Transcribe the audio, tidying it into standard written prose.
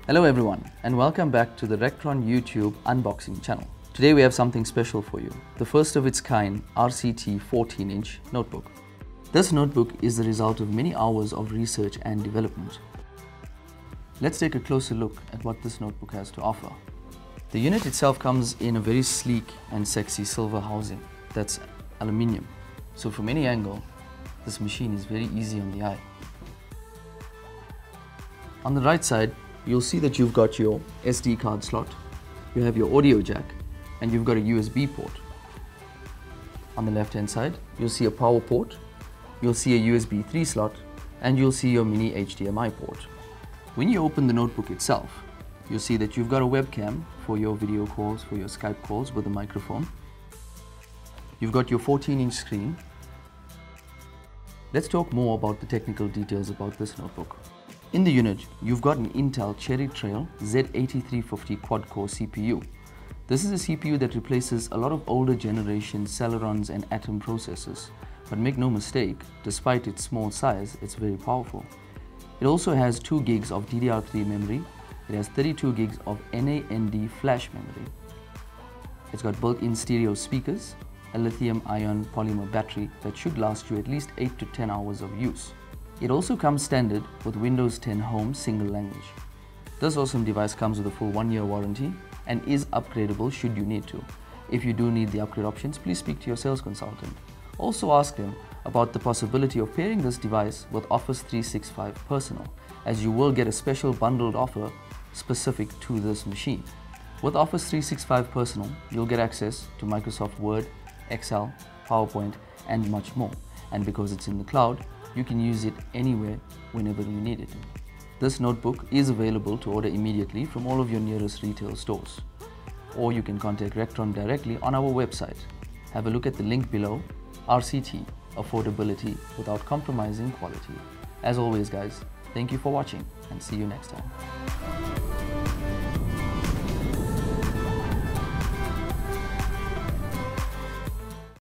Hello everyone and welcome back to the Rectron YouTube unboxing channel. Today we have something special for you, the first of its kind RCT 14-inch notebook. This notebook is the result of many hours of research and development. Let's take a closer look at what this notebook has to offer. The unit itself comes in a very sleek and sexy silver housing that's aluminium, so from any angle this machine is very easy on the eye. On the right side you'll see that you've got your SD card slot, you have your audio jack, and you've got a USB port. On the left hand side, you'll see a power port, you'll see a USB 3 slot, and you'll see your mini HDMI port. When you open the notebook itself, you'll see that you've got a webcam for your video calls, for your Skype calls with a microphone. You've got your 14-inch screen. Let's talk more about the technical details about this notebook. In the unit, you've got an Intel Cherry Trail Z8350 quad-core CPU. This is a CPU that replaces a lot of older generation Celerons and Atom processors. But make no mistake, despite its small size, it's very powerful. It also has 2 gigs of DDR3 memory. It has 32 gigs of NAND flash memory. It's got built-in stereo speakers, a lithium-ion polymer battery that should last you at least 8 to 10 hours of use. It also comes standard with Windows 10 Home single language. This awesome device comes with a full 1-year warranty and is upgradable should you need to. If you do need the upgrade options, please speak to your sales consultant. Also ask them about the possibility of pairing this device with Office 365 Personal, as you will get a special bundled offer specific to this machine. With Office 365 Personal, you'll get access to Microsoft Word, Excel, PowerPoint, and much more. And because it's in the cloud, you can use it anywhere, whenever you need it. This notebook is available to order immediately from all of your nearest retail stores. Or you can contact Rectron directly on our website. Have a look at the link below. RCT, affordability without compromising quality. As always guys, thank you for watching and see you next time.